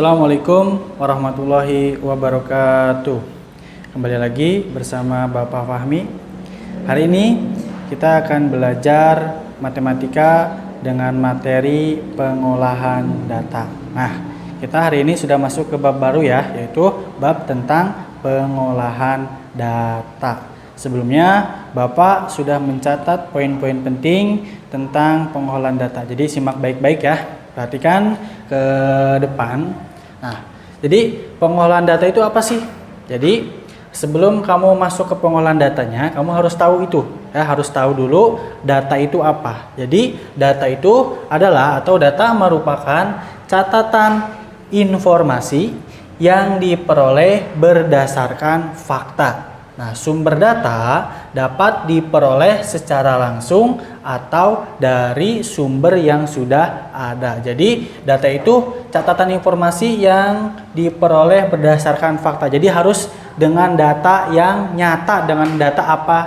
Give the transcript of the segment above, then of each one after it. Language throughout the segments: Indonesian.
Assalamualaikum warahmatullahi wabarakatuh. Kembali lagi bersama Bapak Fahmi. Hari ini kita akan belajar matematika dengan materi pengolahan data. Nah, kita hari ini sudah masuk ke bab baru ya, yaitu bab tentang pengolahan data. Sebelumnya Bapak sudah mencatat poin-poin penting tentang pengolahan data. Jadi simak baik-baik ya. Perhatikan ke depan. Nah, jadi pengolahan data itu apa sih? Jadi sebelum kamu masuk ke pengolahan datanya, kamu harus tahu itu. Ya, harus tahu dulu data itu apa. Jadi data itu adalah atau data merupakan catatan informasi yang diperoleh berdasarkan fakta. Nah, sumber data dapat diperoleh secara langsung atau dari sumber yang sudah ada. Jadi, data itu catatan informasi yang diperoleh berdasarkan fakta. Jadi, harus dengan data yang nyata, dengan data apa?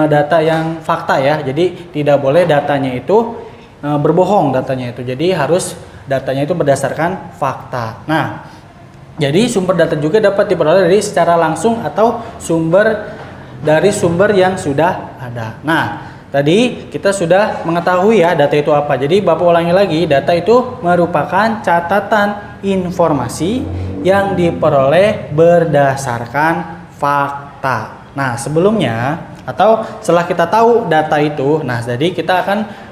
Data yang fakta ya. Jadi, tidak boleh datanya itu berbohong datanya itu. Jadi, harus datanya itu berdasarkan fakta. Nah, jadi sumber data juga dapat diperoleh dari secara langsung atau dari sumber yang sudah ada. Nah, tadi kita sudah mengetahui ya data itu apa. Jadi Bapak ulangi lagi, data itu merupakan catatan informasi yang diperoleh berdasarkan fakta. Nah, sebelumnya atau setelah kita tahu data itu, nah jadi kita akan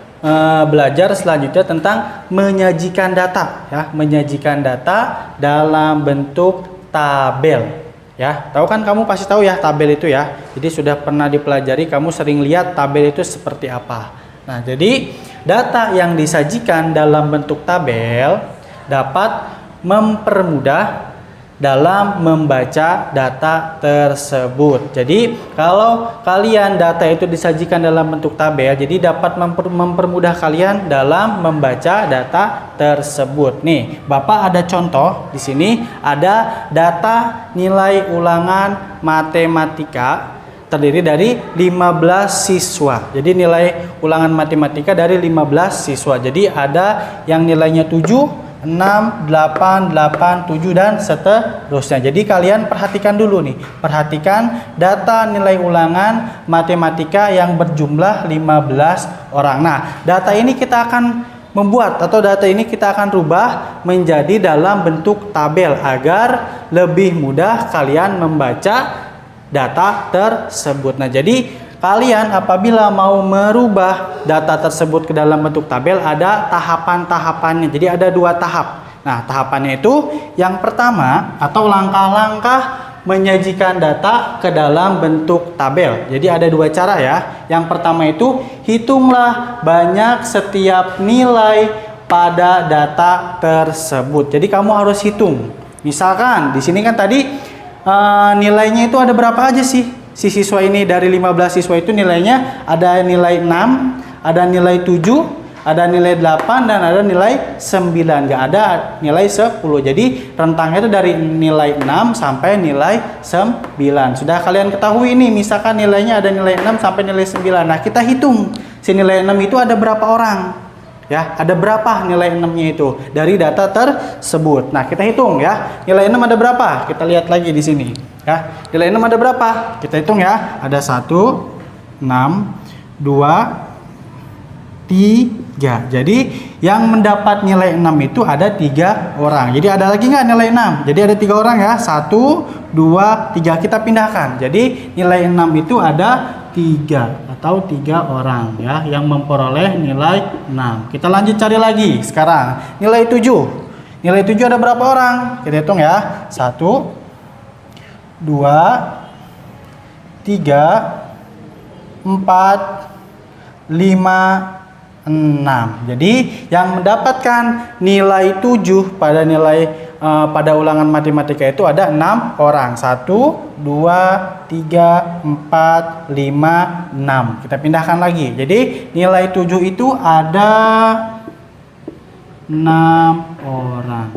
belajar selanjutnya tentang menyajikan data ya, menyajikan data dalam bentuk tabel ya. Tahu kan, kamu pasti tahu ya tabel itu ya. Jadi sudah pernah dipelajari, kamu sering lihat tabel itu seperti apa. Nah, jadi data yang disajikan dalam bentuk tabel dapat mempermudah dalam membaca data tersebut. Jadi kalau kalian data itu disajikan dalam bentuk tabel, jadi dapat mempermudah kalian dalam membaca data tersebut. Nih, Bapak ada contoh di sini, ada data nilai ulangan matematika terdiri dari 15 siswa. Jadi nilai ulangan matematika dari 15 siswa. Jadi ada yang nilainya 7, 6, 8, 8, 7 dan seterusnya. Jadi kalian perhatikan dulu nih. Perhatikan data nilai ulangan matematika yang berjumlah 15 orang. Nah, data ini kita akan membuat atau data ini kita akan rubah menjadi dalam bentuk tabel agar lebih mudah kalian membaca data tersebut. Nah, jadi kalian apabila mau merubah data tersebut ke dalam bentuk tabel, ada tahapan-tahapannya. Jadi ada 2 tahap. Nah, tahapannya itu yang pertama atau langkah-langkah menyajikan data ke dalam bentuk tabel. Jadi ada 2 cara ya. Yang pertama itu hitunglah banyak setiap nilai pada data tersebut. Jadi kamu harus hitung. Misalkan di sini kan tadi nilainya itu ada berapa aja sih? Si siswa ini dari 15 siswa itu nilainya ada nilai 6, ada nilai 7, ada nilai 8 dan ada nilai 9. Nggak ada nilai 10. Jadi rentangnya itu dari nilai 6 sampai nilai 9. Sudah kalian ketahui ini, misalkan nilainya ada nilai 6 sampai nilai 9. Nah, kita hitung si nilai 6 itu ada berapa orang. Ya, ada berapa nilai 6-nya itu dari data tersebut. Nah, kita hitung ya. Nilai 6 ada berapa? Kita lihat lagi di sini. Ya, nilai 6 ada berapa? Kita hitung ya. Ada 1, 6, 2, 3. Jadi yang mendapat nilai 6 itu ada 3 orang. Jadi ada lagi nggak nilai 6? Jadi ada 3 orang ya. 1, 2, 3. Kita pindahkan. Jadi nilai 6 itu ada 3 atau 3 orang ya yang memperoleh nilai 6. Kita lanjut cari lagi. Sekarang nilai 7. Nilai 7 ada berapa orang? Kita hitung ya. 1, 2, 3, 4, 5, 6. Jadi yang mendapatkan nilai 7 pada ulangan matematika itu ada 6 orang. 1, 2, 3, 4, 5, 6. Kita pindahkan lagi. Jadi nilai 7 itu ada 6 orang.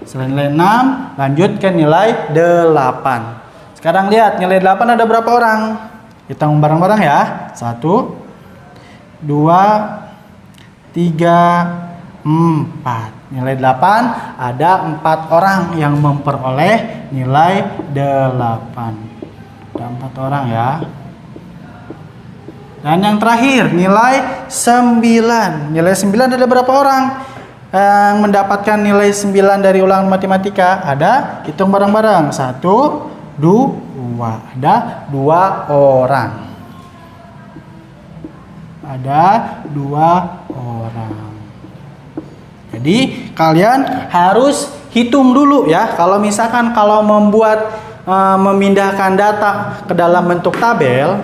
Setelah nilai 6, lanjut ke nilai 8. Sekarang lihat nilai 8 ada berapa orang? Hitung bareng-bareng ya. 1, 2, 3, 4. Nilai 8 ada 4 orang yang memperoleh nilai 8. Ada 4 orang ya. Dan yang terakhir nilai 9. Nilai 9 ada berapa orang yang mendapatkan nilai 9 dari ulangan matematika? Ada, hitung bareng-bareng. 1, 2. Ada 2 orang. Ada 2 orang. Jadi kalian harus hitung dulu ya. Kalau misalkan memindahkan data ke dalam bentuk tabel,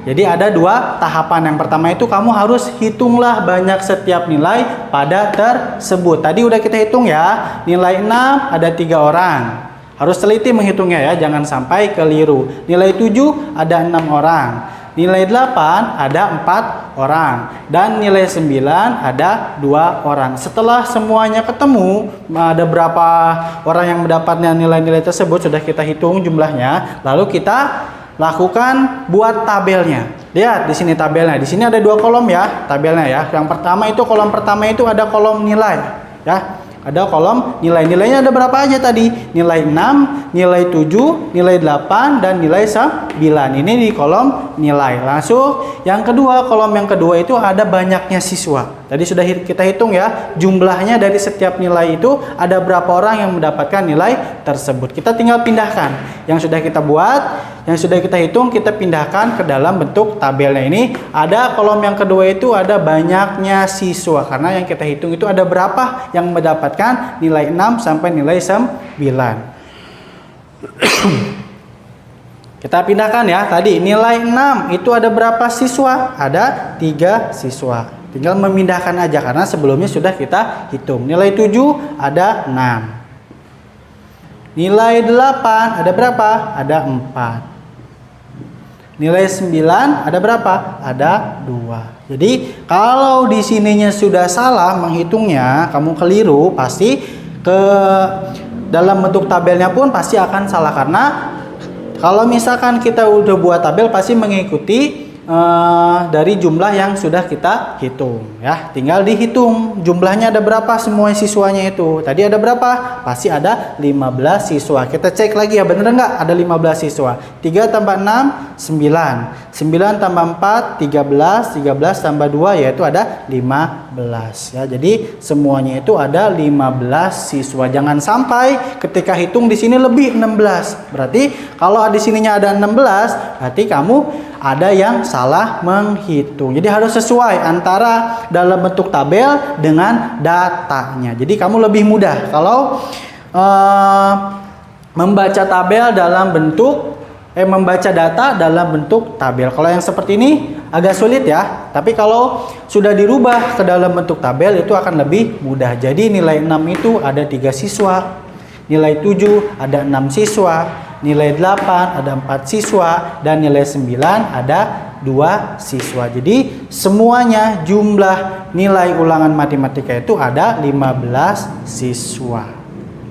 jadi ada 2 tahapan. Yang pertama itu kamu harus hitunglah banyak setiap nilai pada tersebut. Tadi udah kita hitung ya. Nilai 6 ada 3 orang. Harus teliti menghitungnya ya, jangan sampai keliru. Nilai 7 ada 6 orang. Nilai 8 ada 4 orang. Dan nilai 9 ada 2 orang. Setelah semuanya ketemu, ada berapa orang yang mendapatkan nilai-nilai tersebut, sudah kita hitung jumlahnya. Lalu kita lakukan buat tabelnya. Lihat di sini tabelnya. Di sini ada 2 kolom ya, tabelnya ya. Yang pertama itu kolom pertama itu ada kolom nilai ya. Ada kolom nilai. Nilainya ada berapa aja tadi? Nilai 6, nilai 7, nilai 8, dan nilai 9. Ini di kolom nilai. Langsung yang kedua, kolom yang kedua itu ada banyaknya siswa. Tadi sudah kita hitung ya, jumlahnya dari setiap nilai itu ada berapa orang yang mendapatkan nilai tersebut. Kita tinggal pindahkan. Yang sudah kita buat, yang sudah kita hitung, kita pindahkan ke dalam bentuk tabelnya ini. Ada kolom yang kedua itu ada banyaknya siswa. Karena yang kita hitung itu ada berapa yang mendapatkan nilai 6 sampai nilai 9. Kita pindahkan ya. Tadi nilai 6 itu ada berapa siswa? Ada 3 siswa. Tinggal memindahkan aja karena sebelumnya sudah kita hitung. Nilai 7 ada 6. Nilai 8 ada berapa? Ada 4. Nilai 9 ada berapa? Ada 2. Jadi kalau di sininya sudah salah menghitungnya, kamu keliru, pasti ke dalam bentuk tabelnya pun pasti akan salah. Karena kalau misalkan kita udah buat tabel, pasti mengikuti dari jumlah yang sudah kita hitung ya. Tinggal dihitung jumlahnya ada berapa semua siswanya itu. Tadi ada berapa? Pasti ada 15 siswa. Kita cek lagi ya, bener nggak ada 15 siswa. 3 tambah 6 9. 9 tambah 4 13. 13 tambah 2 yaitu ada 15 ya. Jadi semuanya itu ada 15 siswa. Jangan sampai ketika hitung di sini lebih 16. Berarti kalau di sininya ada 16, berarti kamu ada yang salah menghitung. Jadi harus sesuai antara dalam bentuk tabel dengan datanya. Jadi kamu lebih mudah kalau membaca tabel dalam bentuk membaca data dalam bentuk tabel. Kalau yang seperti ini agak sulit ya. Tapi kalau sudah dirubah ke dalam bentuk tabel itu akan lebih mudah. Jadi nilai 6 itu ada 3 siswa. Nilai 7 ada 6 siswa. Nilai 8 ada 4 siswa, dan nilai 9 ada 2 siswa. Jadi semuanya jumlah nilai ulangan matematika itu ada 15 siswa.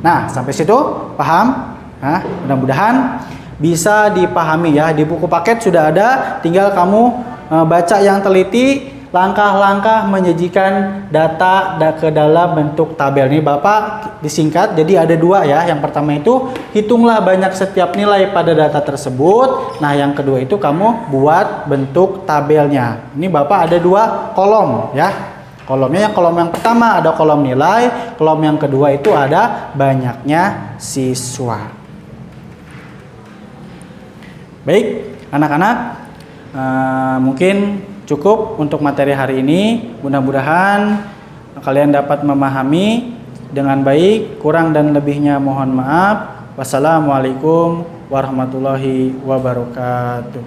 Nah, sampai situ paham? Nah, mudah-mudahan bisa dipahami ya. Di buku paket sudah ada, tinggal kamu baca yang teliti langkah-langkah menyajikan data ke dalam bentuk tabel. Ini Bapak disingkat, jadi ada 2 ya. Yang pertama itu hitunglah banyak setiap nilai pada data tersebut. Nah, yang kedua itu kamu buat bentuk tabelnya. Ini Bapak ada 2 kolom ya. Kolomnya, yang kolom yang pertama ada kolom nilai, kolom yang kedua itu ada banyaknya siswa. Baik, anak-anak, mungkin cukup untuk materi hari ini. Mudah-mudahan kalian dapat memahami dengan baik. Kurang dan lebihnya mohon maaf. Wassalamualaikum warahmatullahi wabarakatuh.